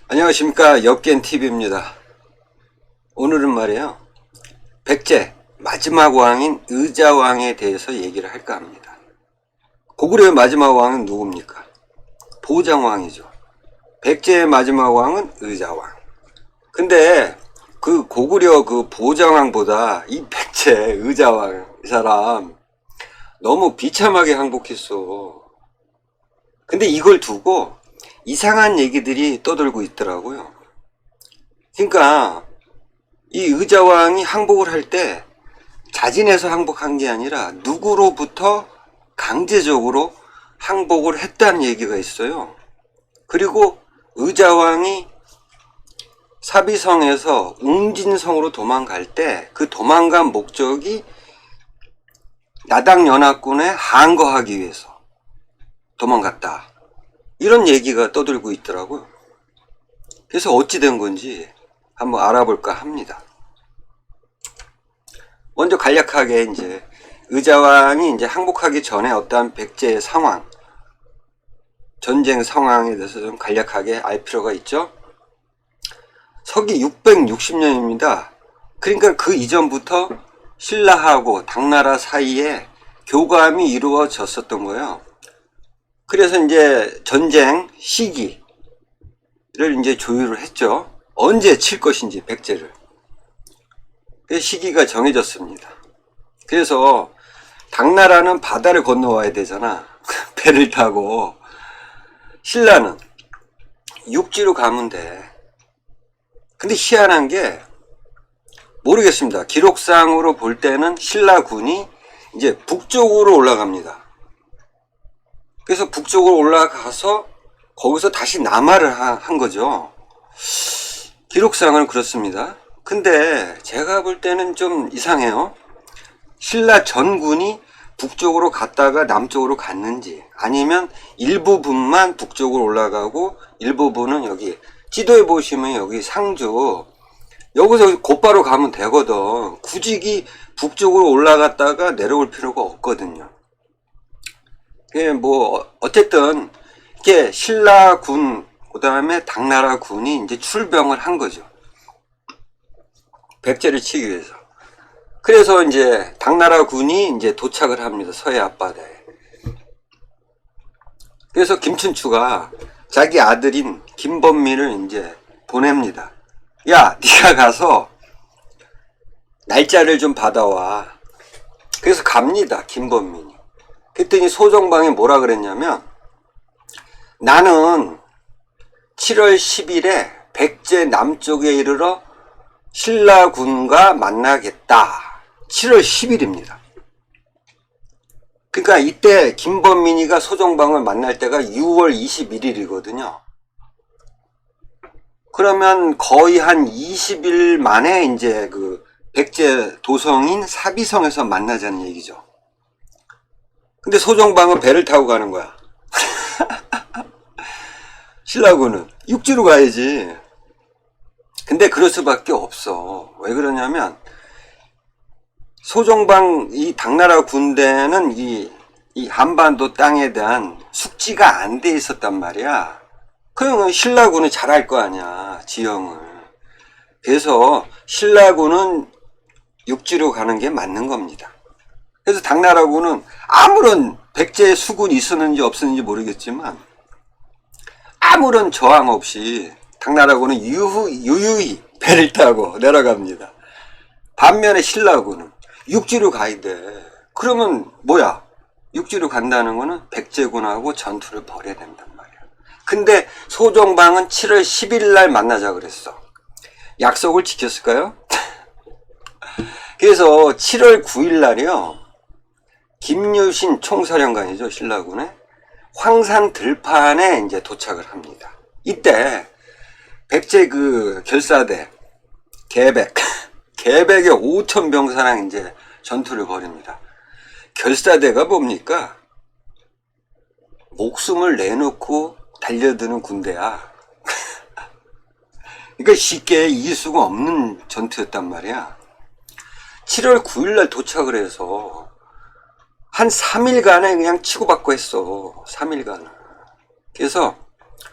안녕하십니까, 엽겐TV입니다. 오늘은 말이에요, 백제 마지막 왕인 의자왕에 대해서 얘기를 할까 합니다. 고구려의 마지막 왕은 누굽니까? 보장왕이죠. 백제의 마지막 왕은 의자왕. 근데 그 고구려 그 보장왕보다 이 백제 의자왕, 이 사람 너무 비참하게 항복했어. 근데 이걸 두고 이상한 얘기들이 떠돌고 있더라고요. 그러니까 이 의자왕이 항복을 할 때 자진해서 항복한 게 아니라 누구로부터 강제적으로 항복을 했다는 얘기가 있어요. 그리고 의자왕이 사비성에서 웅진성으로 도망갈 때 그 도망간 목적이 나당연합군에 항거하기 위해서 도망갔다, 이런 얘기가 떠들고 있더라고요. 그래서 어찌 된 건지 한번 알아볼까 합니다. 먼저 간략하게 이제 의자왕이 이제 항복하기 전에 어떠한 백제의 상황, 전쟁 상황에 대해서 좀 간략하게 알 필요가 있죠. 서기 660년입니다. 그러니까 그 이전부터 신라하고 당나라 사이에 교감이 이루어졌었던 거예요. 그래서 이제 전쟁 시기를 이제 조율을 했죠. 언제 칠 것인지 백제를. 그 시기가 정해졌습니다. 그래서 당나라는 바다를 건너와야 되잖아. 배를 타고. 신라는 육지로 가면 돼. 근데 희한한 게 모르겠습니다. 기록상으로 볼 때는 신라군이 이제 북쪽으로 올라갑니다. 그래서 북쪽으로 올라가서 거기서 다시 남하를 한 거죠. 기록상은 그렇습니다. 근데 제가 볼 때는 좀 이상해요. 신라 전군이 북쪽으로 갔다가 남쪽으로 갔는지, 아니면 일부분만 북쪽으로 올라가고 일부분은 여기 지도에 보시면 여기 상주, 여기서 곧바로 가면 되거든. 굳이 북쪽으로 올라갔다가 내려올 필요가 없거든요. 뭐 어쨌든 이렇게 신라군, 그 다음에 당나라 군이 이제 출병을 한 거죠. 백제를 치기 위해서. 그래서 이제 당나라 군이 이제 도착을 합니다. 서해 앞바다에. 그래서 김춘추가 자기 아들인 김범민을 이제 보냅니다. 야, 네가 가서 날짜를 좀 받아와. 그래서 갑니다, 김범민이. 그랬더니 소정방이 뭐라 그랬냐면, 나는 7월 10일에 백제 남쪽에 이르러 신라군과 만나겠다. 7월 10일입니다. 그러니까 이때 김범민이가 소정방을 만날 때가 6월 21일이거든요. 그러면 거의 한 20일 만에 이제 그 백제 도성인 사비성에서 만나자는 얘기죠. 근데 소정방은 배를 타고 가는 거야. 신라군은 육지로 가야지. 근데 그럴 수밖에 없어. 왜 그러냐면 소정방 이 당나라 군대는 이 한반도 땅에 대한 숙지가 안 돼 있었단 말이야. 그러면 신라군은 잘할 거 아니야, 지형을. 그래서 신라군은 육지로 가는 게 맞는 겁니다. 그래서 당나라군은 아무런 백제의 수군이 있었는지 없었는지 모르겠지만 아무런 저항 없이 당나라군은 유유히 배를 타고 내려갑니다. 반면에 신라군은 육지로 가야 돼. 그러면 뭐야? 육지로 간다는 거는 백제군하고 전투를 벌여야 된단 말이야. 근데 소정방은 7월 10일 날 만나자 그랬어. 약속을 지켰을까요? 그래서 7월 9일 날이요, 김유신 총사령관이죠, 신라군의 황산 들판에 이제 도착을 합니다. 이때 백제 그 결사대 계백의 5,000병사랑 이제 전투를 벌입니다. 결사대가 뭡니까? 목숨을 내놓고 달려드는 군대야. 그러니까 쉽게 이길 수가 없는 전투였단 말이야. 7월 9일날 도착을 해서 한 3일간에 그냥 치고받고 했어. 3일간을. 그래서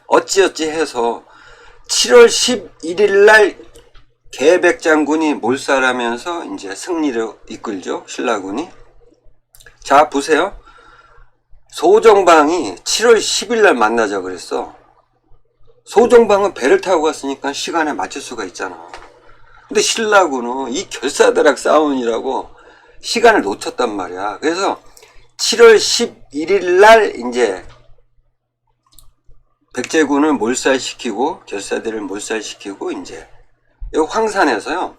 어찌어찌 해서 7월 11일 날 개백장군이 몰살하면서 이제 승리를 이끌죠. 신라군이. 자, 보세요. 소정방이 7월 10일 날 만나자 그랬어. 소정방은 배를 타고 갔으니까 시간에 맞출 수가 있잖아. 근데 신라군은 이 결사대락 싸움이라고 시간을 놓쳤단 말이야. 그래서 7월 11일 날 이제 백제군을 몰살시키고 결사대를 몰살시키고 이제 여기 황산에서요.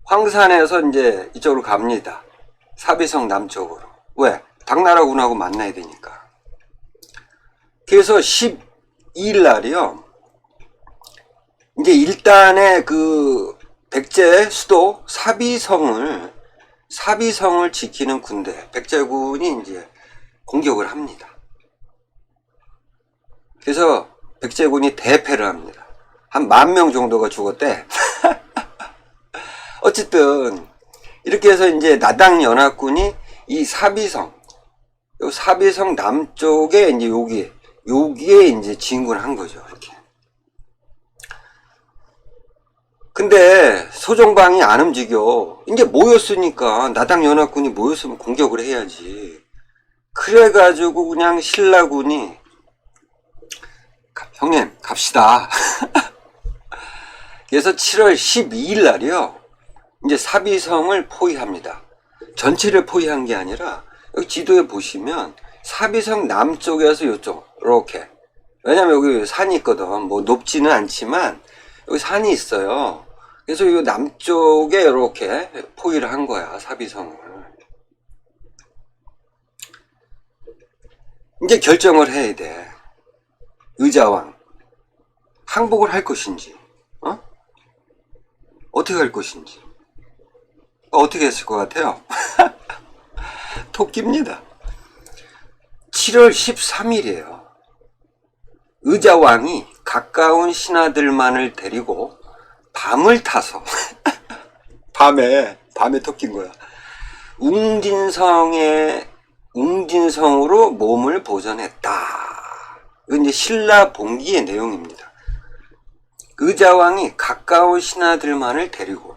황산에서 이제 이쪽으로 갑니다. 사비성 남쪽으로. 왜? 당나라군하고 만나야 되니까. 그래서 12일 날이요. 이제 일단의 그 백제 수도 사비성을 지키는 군대, 백제군이 이제 공격을 합니다. 그래서 백제군이 대패를 합니다. 한 10,000명 정도가 죽었대. 어쨌든 이렇게 해서 이제 나당 연합군이 이 사비성 남쪽에 이제 여기에 이제 진군을 한 거죠. 이렇게. 근데 소정방이 안 움직여. 이제 모였으니까 나당 연합군이 모였으면 공격을 해야지. 그래가지고 그냥 신라군이 형님 갑시다. 그래서 7월 12일 날이요. 이제 사비성을 포위합니다. 전체를 포위한 게 아니라 여기 지도에 보시면 사비성 남쪽에서 이쪽 이렇게. 왜냐면 여기 산이 있거든. 뭐 높지는 않지만 여기 산이 있어요. 그래서 이 남쪽에 이렇게 포위를 한 거야. 사비성을. 이제 결정을 해야 돼. 의자왕 항복을 할 것인지 어떻게 할 것인지. 어떻게 했을 것 같아요? 토끼입니다. 7월 13일이에요. 의자왕이 가까운 신하들만을 데리고 밤을 타서 밤에 토끼인 거야. 웅진성으로 몸을 보전했다. 이건 이제 신라 봉기의 내용입니다. 의자왕이 가까운 신하들만을 데리고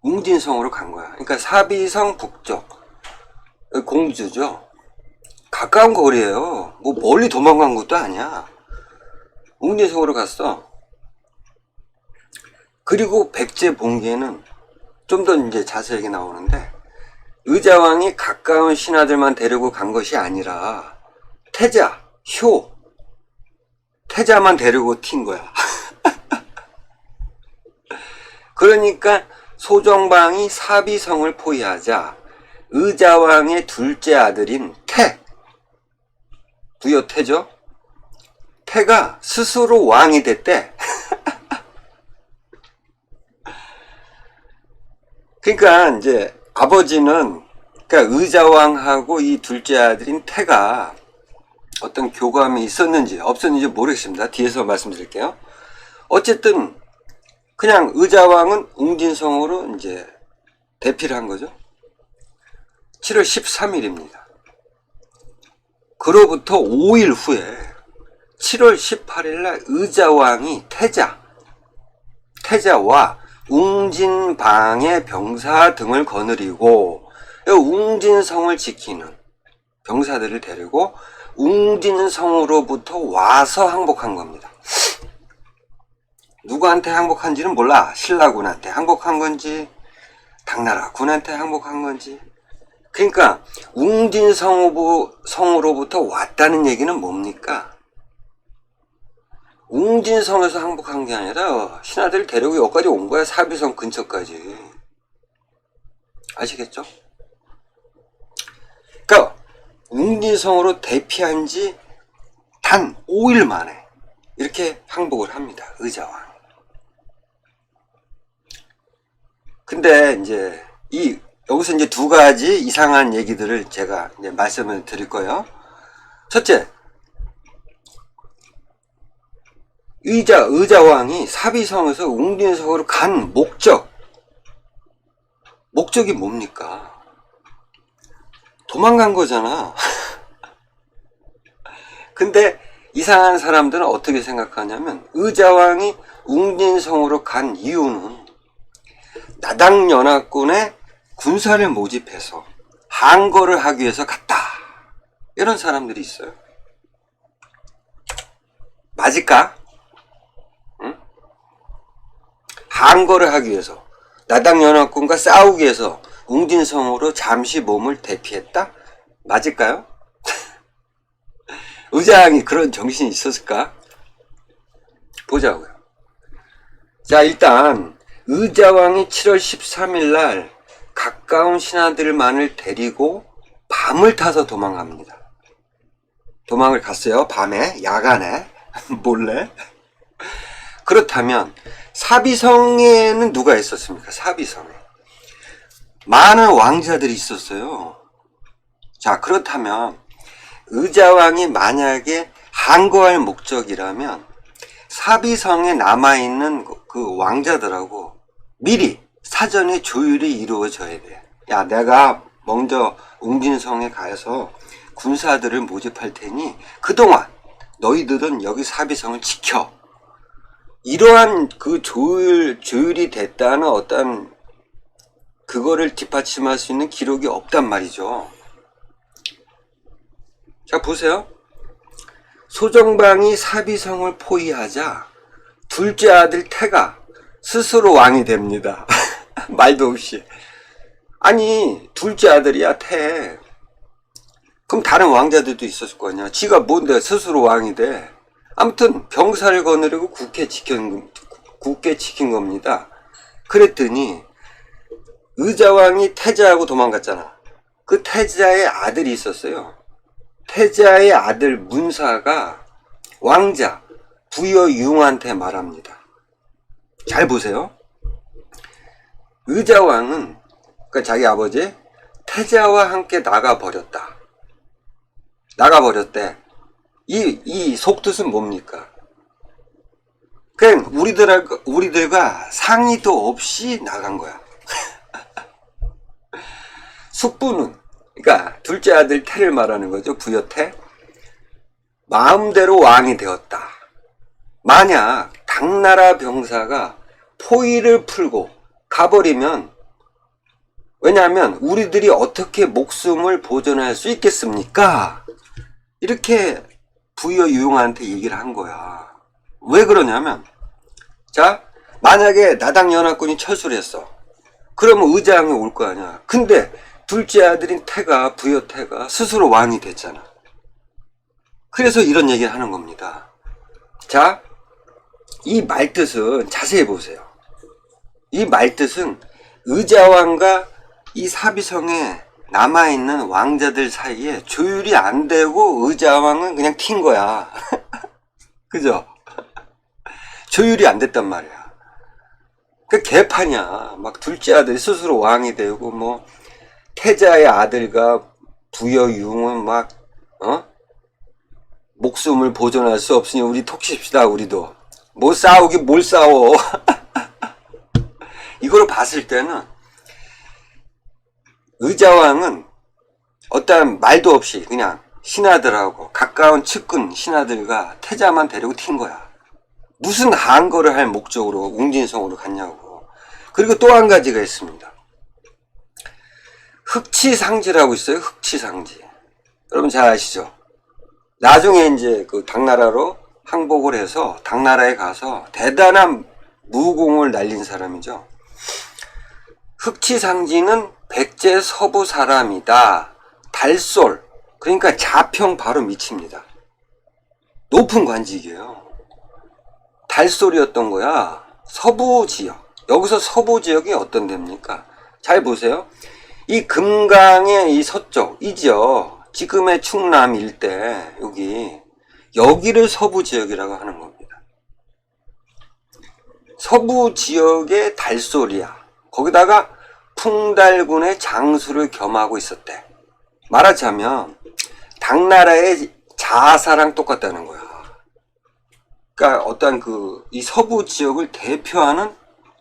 웅진성으로 간 거야. 그러니까 사비성 북쪽 공주죠. 가까운 거리예요. 뭐 멀리 도망간 것도 아니야. 웅진성으로 갔어. 그리고 백제 봉기에는 좀 더 이제 자세하게 나오는데 의자왕이 가까운 신하들만 데리고 간 것이 아니라 태자, 효, 태자만 데리고 튄 거야. 그러니까 소정방이 사비성을 포위하자 의자왕의 둘째 아들인 부여태죠. 태가 스스로 왕이 됐대. 그러니까 이제 아버지는 그러니까 의자왕하고 이 둘째 아들인 태가 어떤 교감이 있었는지 없었는지 모르겠습니다. 뒤에서 말씀드릴게요. 어쨌든 그냥 의자왕은 웅진성으로 이제 대피를 한 거죠. 7월 13일입니다. 그로부터 5일 후에 7월 18일 날 의자왕이 태자와 웅진방의 병사 등을 거느리고 웅진성을 지키는 병사들을 데리고 웅진성으로부터 와서 항복한 겁니다. 누구한테 항복한지는 몰라. 신라군한테 항복한 건지 당나라 군한테 항복한 건지. 그러니까 웅진성으로부터 왔다는 얘기는 뭡니까? 웅진성에서 항복한 게 아니라 신하들 데리고 여기까지 온 거야. 사비성 근처까지. 아시겠죠? 그러니까 웅진성으로 대피한 지 단 5일 만에 이렇게 항복을 합니다. 의자왕. 근데 이제 여기서 이제 두 가지 이상한 얘기들을 제가 이제 말씀을 드릴 거예요. 첫째, 의자왕이 사비성에서 웅진성으로 간 목적이 뭡니까? 도망간 거잖아. 근데 이상한 사람들은 어떻게 생각하냐면 의자왕이 웅진성으로 간 이유는 나당연합군의 군사를 모집해서 항거를 하기 위해서 갔다. 이런 사람들이 있어요. 맞을까? 응? 항거를 하기 위해서 나당연합군과 싸우기 위해서 웅진성으로 잠시 몸을 대피했다? 맞을까요? 의자왕이 그런 정신이 있었을까? 보자고요. 자, 일단 의자왕이 7월 13일 날 가까운 신하들만을 데리고 밤을 타서 도망갑니다. 도망을 갔어요. 밤에, 야간에, 몰래. 그렇다면 사비성에는 누가 있었습니까? 사비성에 많은 왕자들이 있었어요. 자, 그렇다면 의자왕이 만약에 항거할 목적이라면 사비성에 남아있는 그 왕자들하고 미리 사전에 조율이 이루어져야 돼. 야, 내가 먼저 웅진성에 가서 군사들을 모집할 테니 그동안 너희들은 여기 사비성을 지켜. 이러한 그 조율이 됐다는 어떤 그거를 뒷받침할 수 있는 기록이 없단 말이죠. 자, 보세요. 소정방이 사비성을 포위하자 둘째 아들 태가 스스로 왕이 됩니다. 말도 없이. 아니, 둘째 아들이야, 태. 그럼 다른 왕자들도 있었을 거 아니야. 지가 뭔데 스스로 왕이 돼. 아무튼 병사를 거느리고 굳게 지킨 겁니다. 그랬더니 의자왕이 태자하고 도망갔잖아. 그 태자의 아들이 있었어요. 태자의 아들 문사가 왕자 부여융한테 말합니다. 잘 보세요. 의자왕은, 그러니까 자기 아버지 태자와 함께 나가버렸다. 나가버렸대. 이 속뜻은 뭡니까? 그냥 우리들과 상의도 없이 나간 거야. 숙부는, 그러니까 둘째 아들 태를 말하는 거죠. 부여태. 마음대로 왕이 되었다. 만약 당나라 병사가 포위를 풀고 가버리면, 왜냐하면 우리들이 어떻게 목숨을 보존할 수 있겠습니까? 이렇게 부여유용한테 얘기를 한 거야. 왜 그러냐면, 자, 만약에 나당연합군이 철수를 했어. 그러면 의자왕이 올 거 아니야. 근데 둘째 아들인 태가, 부여태가 스스로 왕이 됐잖아. 그래서 이런 얘기를 하는 겁니다. 자, 이 말뜻은 자세히 보세요. 이 말뜻은 의자왕과 이 사비성에 남아있는 왕자들 사이에 조율이 안 되고 의자왕은 그냥 튄 거야. 그죠? 조율이 안 됐단 말이야. 그 개판이야. 막 둘째 아들이 스스로 왕이 되고, 뭐 태자의 아들과 부여융은 막 목숨을 보존할 수 없으니 우리 톡십시다. 우리도 뭐 싸우긴 뭘 싸워. 이걸 봤을 때는 의자왕은 어떠한 말도 없이 그냥 신하들하고 가까운 측근 신하들과 태자만 데리고 튄 거야. 무슨 항거를 할 목적으로 웅진성으로 갔냐고. 그리고 또 한 가지가 있습니다. 흑치상지라고 있어요. 흑치상지. 여러분 잘 아시죠? 나중에 이제 그 당나라로 항복을 해서 당나라에 가서 대단한 무공을 날린 사람이죠. 흑치상지는 백제 서부 사람이다. 달솔, 그러니까 자평 바로 밑입니다. 높은 관직이에요. 달솔이었던 거야. 서부 지역. 여기서 서부 지역이 어떤 데입니까? 잘 보세요. 이 금강의 이 서쪽, 이 지역, 지금의 충남 일대, 여기를 서부 지역이라고 하는 겁니다. 서부 지역의 달솔이야. 거기다가 풍달군의 장수를 겸하고 있었대. 말하자면 당나라의 자사랑 똑같다는 거야. 그러니까 어떤 이 서부 지역을 대표하는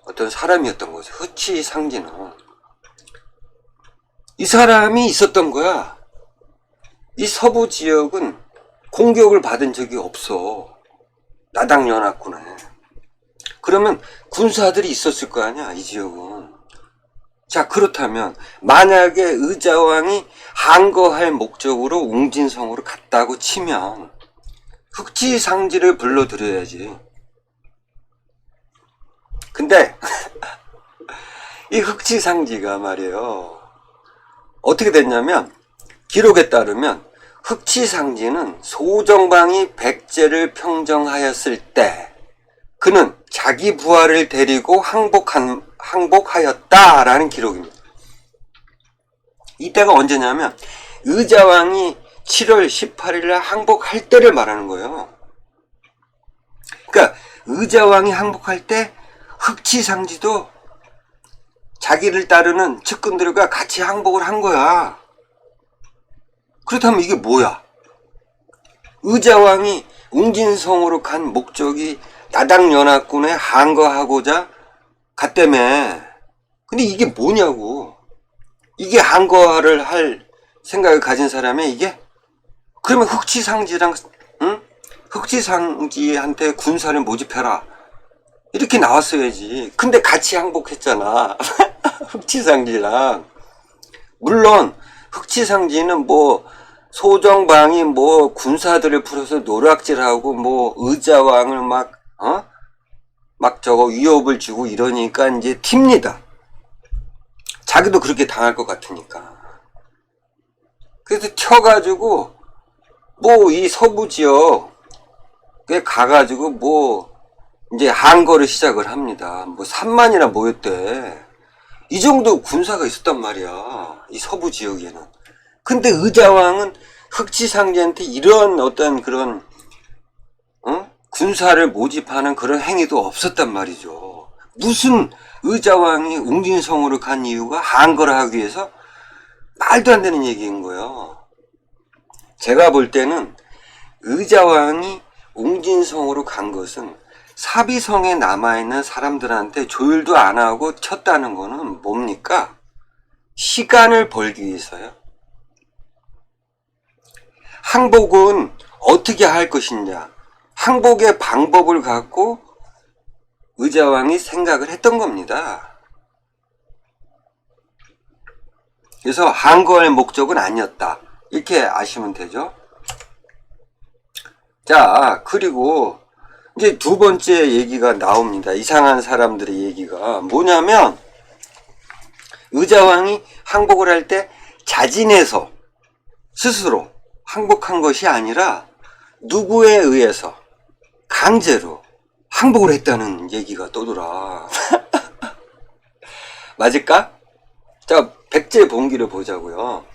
어떤 사람이었던 거죠. 흑치상지는. 이 사람이 있었던 거야. 이 서부 지역은 공격을 받은 적이 없어. 나당연합군에. 그러면 군사들이 있었을 거 아니야, 이 지역은. 자, 그렇다면 만약에 의자왕이 항거할 목적으로 웅진성으로 갔다고 치면 흑지상지를 불러들여야지. 근데 이 흑지상지가 말이에요, 어떻게 됐냐면 기록에 따르면 흑지상지는 소정방이 백제를 평정하였을 때 그는 자기 부하를 데리고 항복하였다라는 기록입니다. 이때가 언제냐면 의자왕이 7월 18일에 항복할 때를 말하는 거예요. 그러니까 의자왕이 항복할 때 흑지상지도 자기를 따르는 측근들과 같이 항복을 한 거야. 그렇다면 이게 뭐야? 의자왕이 웅진성으로 간 목적이 나당연합군에 항거하고자 갔다며. 근데 이게 뭐냐고. 이게 항거를 할 생각을 가진 사람이 이게? 그러면 흑지상지랑, 응? 흑지상지한테 군사를 모집해라, 이렇게 나왔어야지. 근데 같이 항복했잖아. 흑지상지랑. 물론 흑지상지는 뭐 소정방이 뭐 군사들을 풀어서 노략질하고 뭐 의자왕을 막 저거 위협을 주고 이러니까 이제 튑니다. 자기도 그렇게 당할 것 같으니까. 그래서 튀어가지고 뭐 이 서부 지역에 가가지고 뭐 이제 항거를 시작을 합니다. 뭐 3만이나 모였대. 이 정도 군사가 있었단 말이야, 이 서부 지역에는. 근데 의자왕은 흑지상지한테 이런 어떤 그런 군사를 모집하는 그런 행위도 없었단 말이죠. 무슨 의자왕이 웅진성으로 간 이유가 항거를 하기 위해서? 말도 안 되는 얘기인 거예요. 제가 볼 때는 의자왕이 웅진성으로 간 것은 사비성에 남아있는 사람들한테 조율도 안 하고 쳤다는 거는 뭡니까? 시간을 벌기 위해서요. 항복은 어떻게 할 것이냐, 항복의 방법을 갖고 의자왕이 생각을 했던 겁니다. 그래서 항거할 목적은 아니었다, 이렇게 아시면 되죠. 자, 그리고 이제 두 번째 얘기가 나옵니다. 이상한 사람들의 얘기가 뭐냐면, 의자왕이 항복을 할 때 자진해서 스스로 항복한 것이 아니라 누구에 의해서 강제로 항복을 했다는 얘기가 떠돌아. 맞을까? 자, 백제본기를 보자고요.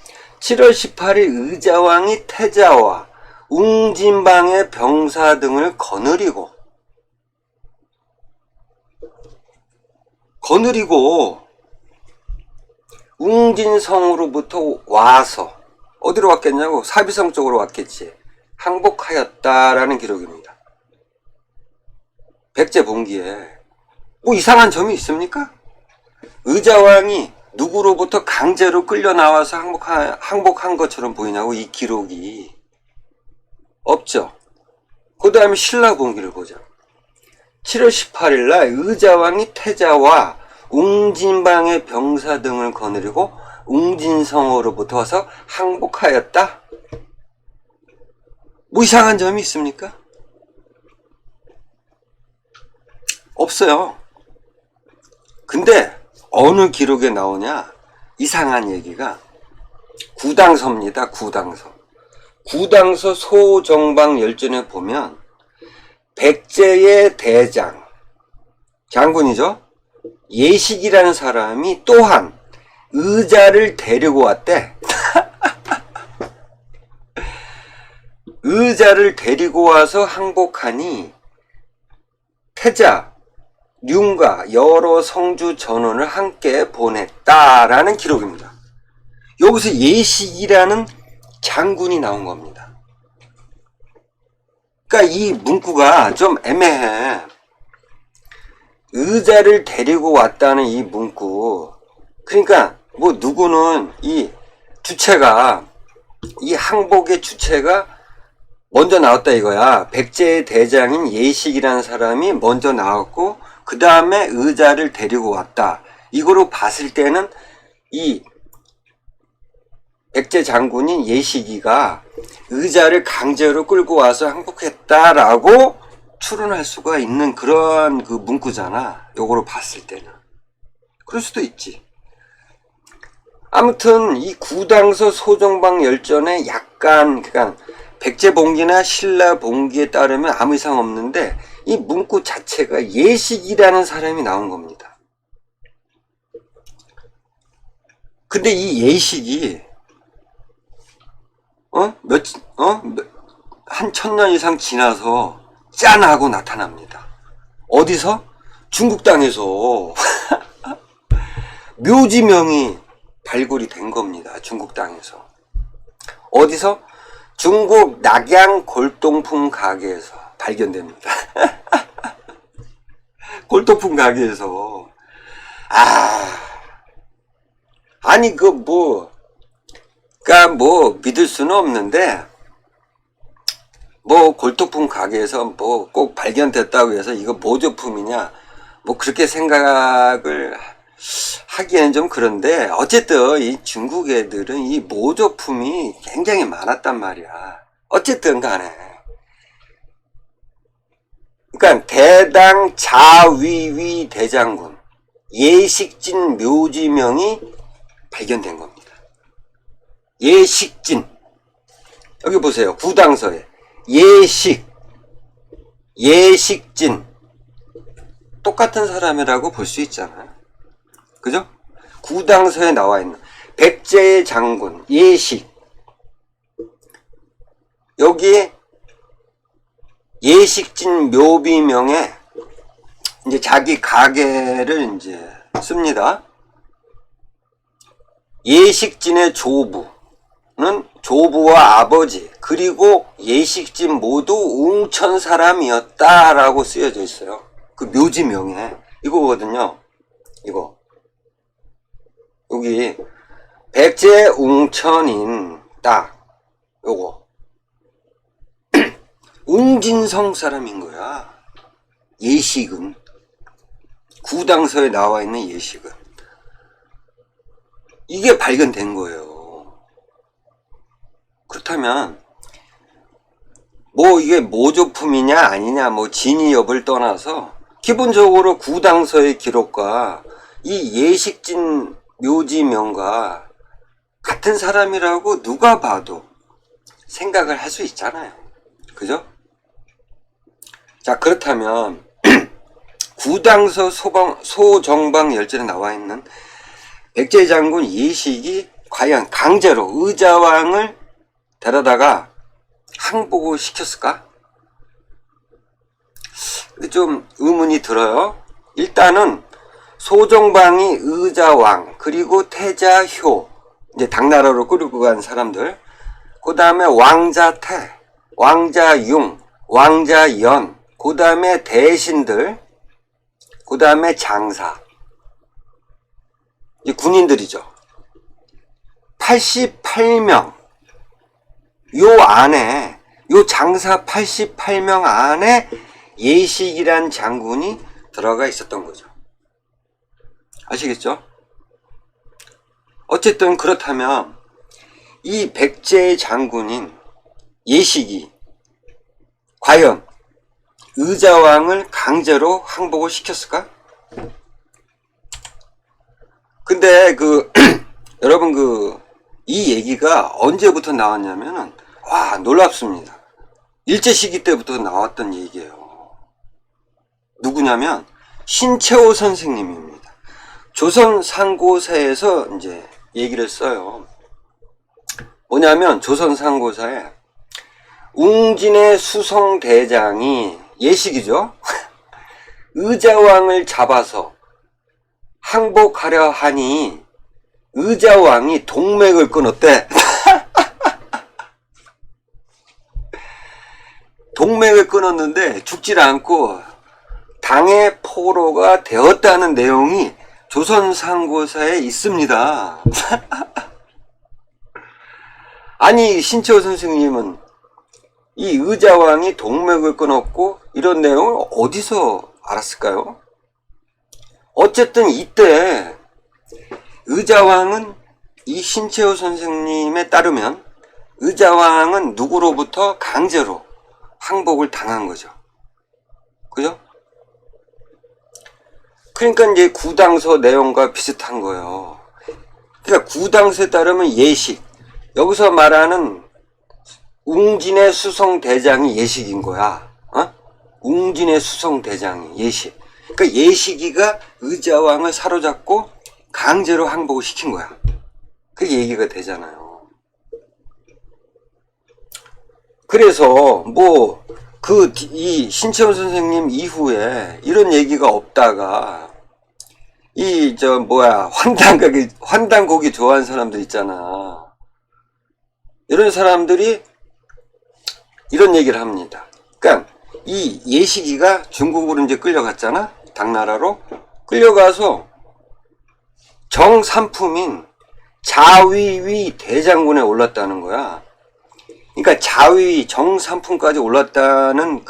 7월 18일 의자왕이 태자와 웅진방의 병사 등을 거느리고 웅진성으로부터 와서 어디로 왔겠냐고, 사비성 쪽으로 왔겠지. 항복하였다라는 기록입니다. 백제본기에 뭐 이상한 점이 있습니까? 의자왕이 누구로부터 강제로 끌려 나와서 항복한 것처럼 보이냐고, 이 기록이. 없죠. 그 다음에 신라본기를 보자. 7월 18일 날 의자왕이 태자와 웅진방의 병사 등을 거느리고 웅진성으로부터 와서 항복하였다. 뭐 이상한 점이 있습니까? 없어요. 근데 어느 기록에 나오냐, 이상한 얘기가 구당서입니다. 구당서 소정방 열전에 보면 백제의 대장, 장군이죠, 예식이라는 사람이 또한 의자를 데리고 왔대. 의자를 데리고 와서 항복하니 태자, 륜과 여러 성주 전원을 함께 보냈다라는 기록입니다. 여기서 예식이라는 장군이 나온 겁니다. 그러니까 이 문구가 좀 애매해. 의자를 데리고 왔다는 이 문구, 그러니까 뭐 누구는 이 주체가, 이 항복의 주체가 먼저 나왔다 이거야. 백제 대장인 예식이라는 사람이 먼저 나왔고 그 다음에 의자를 데리고 왔다. 이거로 봤을 때는 이 백제 장군인 예식이가 의자를 강제로 끌고 와서 항복했다라고 추론할 수가 있는 그런 그 문구잖아. 요거로 봤을 때는. 그럴 수도 있지. 아무튼 이 구당서 소정방 열전에 약간 그러니까 백제봉기나 신라봉기에 따르면 아무 이상 없는데 이 문구 자체가 예식이라는 사람이 나온 겁니다. 근데 이 예식이 한 1000년 이상 지나서 짠 하고 나타납니다. 어디서? 중국 땅에서 묘지명이 발굴이 된 겁니다. 중국 땅에서. 어디서? 중국 낙양 골동품 가게에서 발견됩니다. 골동품 가게에서. 아니 그러니까 믿을 수는 없는데 골동품 가게에서 꼭 발견됐다고 해서 이거 모조품이냐 그렇게 생각을 하기에는 좀 그런데 어쨌든 이 중국 애들은 이 모조품이 굉장히 많았단 말이야. 어쨌든 간에 그러니까 대당 자위위 대장군 예식진 묘지명이 발견된 겁니다. 예식진 여기 보세요. 구당서에 예식진 똑같은 사람이라고 볼 수 있잖아요. 그죠? 구당서에 나와 있는 백제의 장군 예식 여기에 예식진 묘비명에 이제 자기 가게를 이제 씁니다. 예식진의 조부는 조부와 아버지 그리고 예식진 모두 웅천 사람이었다라고 쓰여져 있어요. 그 묘지명에 이거거든요. 이거 여기 백제 웅천인 딱 요거 웅진성 사람인 거야. 예식은 구당서에 나와 있는 예식은 이게 발견된 거예요. 그렇다면 이게 모조품이냐 아니냐 진위 여부를 떠나서 기본적으로 구당서의 기록과 이 예식진 묘지명과 같은 사람이라고 누가 봐도 생각을 할 수 있잖아요. 그죠? 자, 그렇다면 구당서 소정방 열전에 나와 있는 백제 장군 예식이 과연 강제로 의자왕을 데려다가 항복을 시켰을까? 좀 의문이 들어요. 일단은 소정방이 의자왕 그리고 태자효 이제 당나라로 끌고 간 사람들 그 다음에 왕자태 왕자융 왕자연 그 다음에 대신들 그 다음에 장사 이 군인들이죠. 88명 요 안에 요 장사 88명 안에 예식이란 장군이 들어가 있었던 거죠. 아시겠죠? 어쨌든 그렇다면 이 백제의 장군인 예식이 과연 의자왕을 강제로 항복을 시켰을까? 근데 여러분 이 얘기가 언제부터 나왔냐면은 놀랍습니다. 일제시기 때부터 나왔던 얘기예요. 누구냐면 신채호 선생님입니다. 조선 상고사에서 이제 얘기를 써요. 뭐냐면 조선 상고사에 웅진의 수성대장이 예식이죠. 의자왕을 잡아서 항복하려 하니 의자왕이 동맥을 끊었대. 동맥을 끊었는데 죽질 않고 당의 포로가 되었다는 내용이 조선 상고사에 있습니다. 아니 신채호 선생님은 이 의자왕이 동맥을 끊었고 이런 내용을 어디서 알았을까요? 어쨌든 이때 의자왕은 이 신채호 선생님에 따르면 의자왕은 누구로부터 강제로 항복을 당한 거죠. 그죠? 그러니까 이제 구당서 내용과 비슷한 거예요. 그러니까 구당서에 따르면 예식, 여기서 말하는 웅진의 수성대장이 예식인 거야. 어? 웅진의 수성대장이 예식. 그러니까 예식이가 의자왕을 사로잡고 강제로 항복을 시킨 거야. 그게 얘기가 되잖아요. 그래서 뭐 이 신채호 선생님 이후에 이런 얘기가 없다가 환단곡이 좋아하는 사람들 있잖아. 이런 사람들이 이런 얘기를 합니다. 그러니까 이 예식이가 중국으로 이제 끌려갔잖아. 당나라로 끌려가서 정삼품인 자위위 대장군에 올랐다는 거야. 그러니까 자위 정삼품까지 올랐다는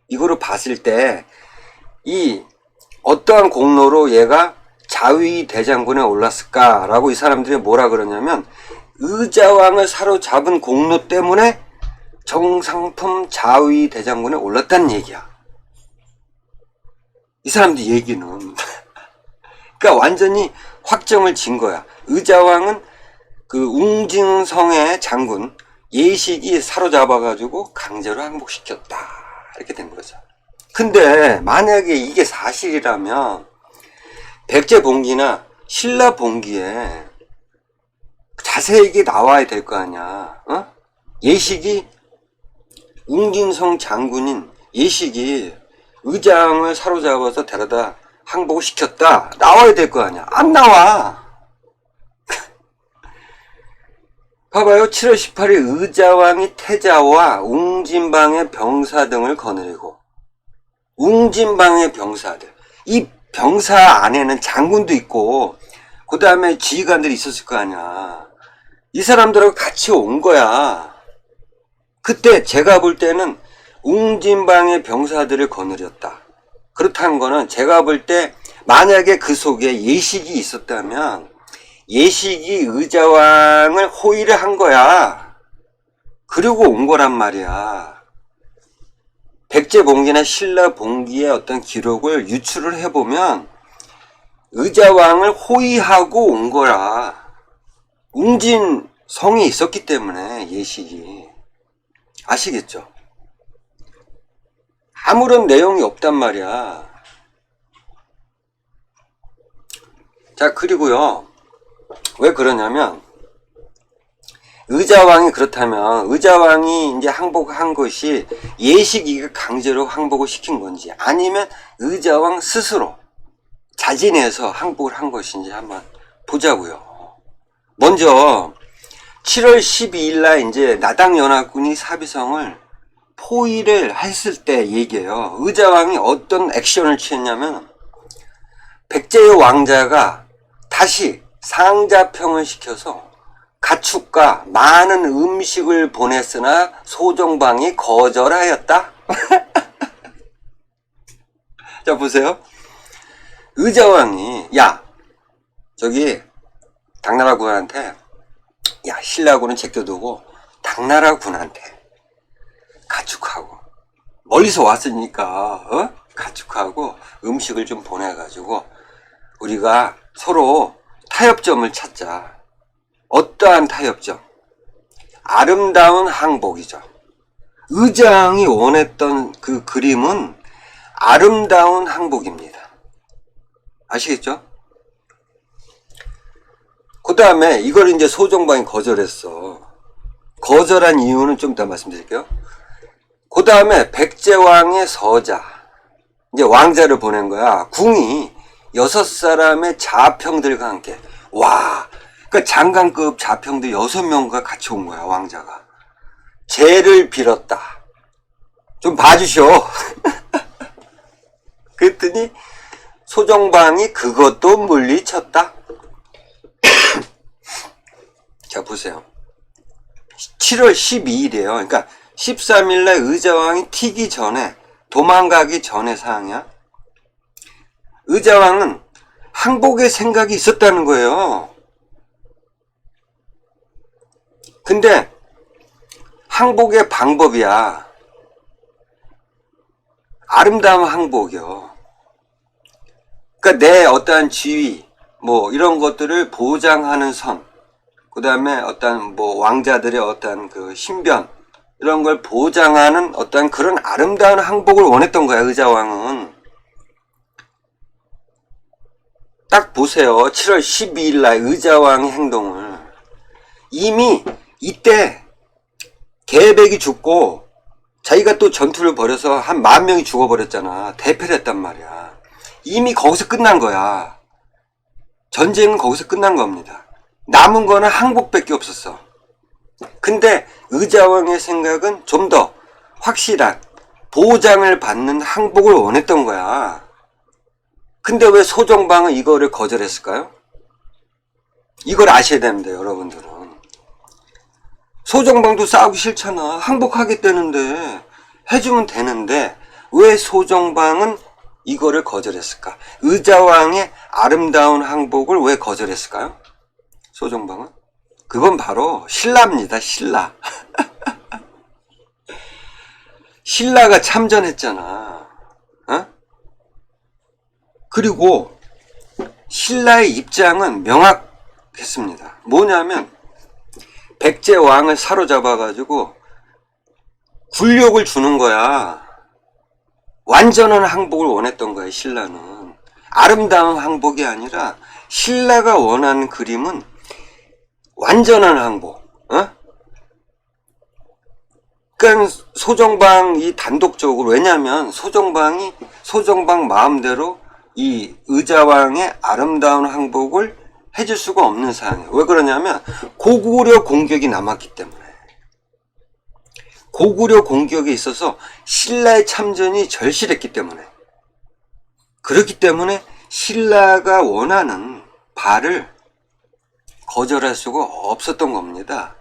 이거를 봤을 때 이 어떠한 공로로 얘가 자위 대장군에 올랐을까라고 이 사람들이 뭐라 그러냐면 의자왕을 사로잡은 공로 때문에 정상품 자위 대장군에 올랐다는 얘기야. 이 사람들 얘기는 그러니까 완전히 확정을 진 거야. 의자왕은 웅진성의 장군 예식이 사로잡아가지고 강제로 항복시켰다. 이렇게 된 거죠. 근데 만약에 이게 사실이라면 백제봉기나 신라봉기에 자세하게 나와야 될 거 아니야. 어? 예식이 웅진성 장군인 예식이 의장을 사로잡아서 데려다 항복을 시켰다. 나와야 될 거 아니야. 안 나와. 봐봐요. 7월 18일 의자왕이 태자와 웅진방의 병사 등을 거느리고 웅진방의 병사들, 이 병사 안에는 장군도 있고 그 다음에 지휘관들이 있었을 거 아니야. 이 사람들하고 같이 온 거야. 그때 제가 볼 때는 웅진방의 병사들을 거느렸다. 그렇다는 거는 제가 볼 때 만약에 그 속에 예식이 있었다면 예식이 의자왕을 호위를 한 거야. 그리고 온 거란 말이야. 백제봉기나 신라봉기의 어떤 기록을 유출을 해보면 의자왕을 호위하고 온 거라. 웅진성이 있었기 때문에 예식이. 아시겠죠? 아무런 내용이 없단 말이야. 자, 그리고요. 왜 그러냐면 의자왕이 그렇다면 의자왕이 이제 항복한 것이 예식이가 강제로 항복을 시킨 건지 아니면 의자왕 스스로 자진해서 항복을 한 것인지 한번 보자고요. 먼저 7월 12일 날 이제 나당연합군이 사비성을 포위를 했을 때 얘기해요. 의자왕이 어떤 액션을 취했냐면 백제의 왕자가 다시 상자평을 시켜서 가축과 많은 음식을 보냈으나 소정방이 거절하였다. 자, 보세요. 의자왕이 저기 당나라 군한테 신라군은 제껴두고 당나라 군한테 가축하고 멀리서 왔으니까 가축하고 음식을 좀 보내가지고 우리가 서로 타협점을 찾자. 어떠한 타협점? 아름다운 항복이죠. 의장이 원했던 그 그림은 아름다운 항복입니다. 아시겠죠? 그 다음에 이걸 이제 소정방이 거절했어. 거절한 이유는 좀 이따 말씀드릴게요. 그 다음에 백제왕의 서자, 이제 왕자를 보낸 거야. 궁이 6사람의 자평들과 함께. 그러니까 장관급 자평들 6명과 같이 온 거야, 왕자가. 죄를 빌었다. 좀 봐주쇼. 그랬더니 소정방이 그것도 물리쳤다. 자, 보세요. 7월 12일이에요. 그러니까 13일날 의자왕이 튀기 전에, 도망가기 전의 사항이야. 의자왕은 항복의 생각이 있었다는 거예요. 근데 항복의 방법이야 아름다운 항복이요. 그러니까 내 어떠한 지위 뭐 이런 것들을 보장하는 선, 그 다음에 어떤 뭐 왕자들의 어떤 그 신변 이런 걸 보장하는 어떤 그런 아름다운 항복을 원했던 거야 의자왕은. 딱 보세요. 7월 12일 날 의자왕의 행동을. 이미 이때 계백이 죽고 자기가 또 전투를 벌여서 한 10,000명이 죽어버렸잖아. 대패를 했단 말이야. 이미 거기서 끝난 거야. 전쟁은 거기서 끝난 겁니다. 남은 거는 항복밖에 없었어. 근데 의자왕의 생각은 좀 더 확실한 보장을 받는 항복을 원했던 거야. 근데 왜 소정방은 이거를 거절했을까요? 이걸 아셔야 됩니다, 여러분들은. 소정방도 싸우기 싫잖아. 항복하겠다는데, 해주면 되는데, 왜 소정방은 이거를 거절했을까? 의자왕의 아름다운 항복을 왜 거절했을까요? 소정방은? 그건 바로 신라입니다, 신라. 신라가 참전했잖아. 어? 그리고 신라의 입장은 명확했습니다. 뭐냐면 백제 왕을 사로잡아가지고 굴욕을 주는 거야. 완전한 항복을 원했던 거야 신라는. 아름다운 항복이 아니라 신라가 원하는 그림은 완전한 항복. 어? 그러니까 소정방이 단독적으로, 왜냐하면 소정방 마음대로 이 의자왕의 아름다운 항복을 해줄 수가 없는 상황이에요. 왜 그러냐면 고구려 공격이 남았기 때문에. 고구려 공격에 있어서 신라의 참전이 절실했기 때문에. 그렇기 때문에 신라가 원하는 바를 거절할 수가 없었던 겁니다.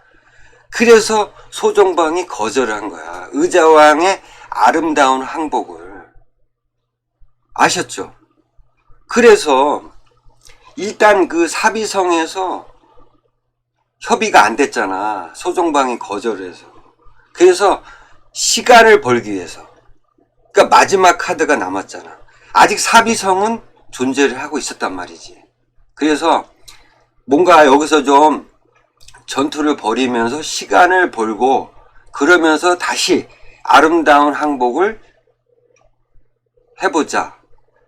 그래서 소정방이 거절한 거야. 의자왕의 아름다운 항복을. 아셨죠? 그래서 일단 그 사비성에서 협의가 안 됐잖아. 소정방이 거절해서. 그래서 시간을 벌기 위해서. 그러니까 마지막 카드가 남았잖아. 아직 사비성은 존재를 하고 있었단 말이지. 그래서 뭔가 여기서 좀 전투를 벌이면서 시간을 벌고 그러면서 다시 아름다운 항복을 해보자.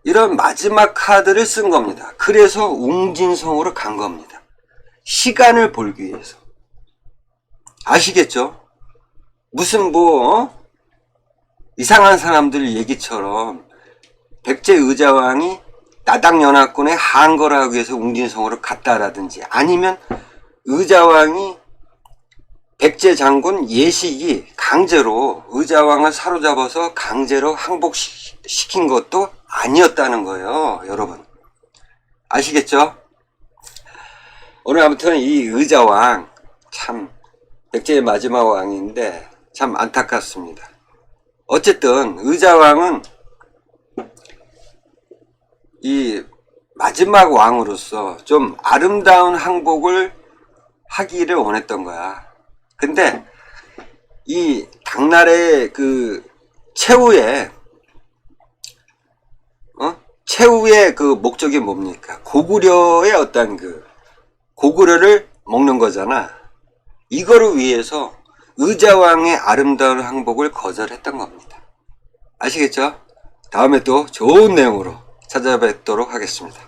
이런 마지막 카드를 쓴 겁니다. 그래서 웅진성으로 간 겁니다. 시간을 벌기 위해서. 아시겠죠? 무슨 이상한 사람들 얘기처럼 백제 의자왕이 나당연합군의 항거를 하기 위해서 웅진성으로 갔다라든지, 아니면 의자왕이 백제 장군 예식이 강제로 의자왕을 사로잡아서 강제로 항복시킨 것도 아니었다는 거예요, 여러분. 아시겠죠? 오늘 아무튼 이 의자왕, 참 백제의 마지막 왕인데 참 안타깝습니다. 어쨌든 의자왕은 이 마지막 왕으로서 좀 아름다운 항복을 하기를 원했던 거야. 근데 이 당나라의 그 최후의 그 목적이 뭡니까? 고구려의 어떤 그 고구려를 먹는 거잖아. 이거를 위해서 의자왕의 아름다운 항복을 거절했던 겁니다. 아시겠죠? 다음에 또 좋은 내용으로 찾아뵙도록 하겠습니다.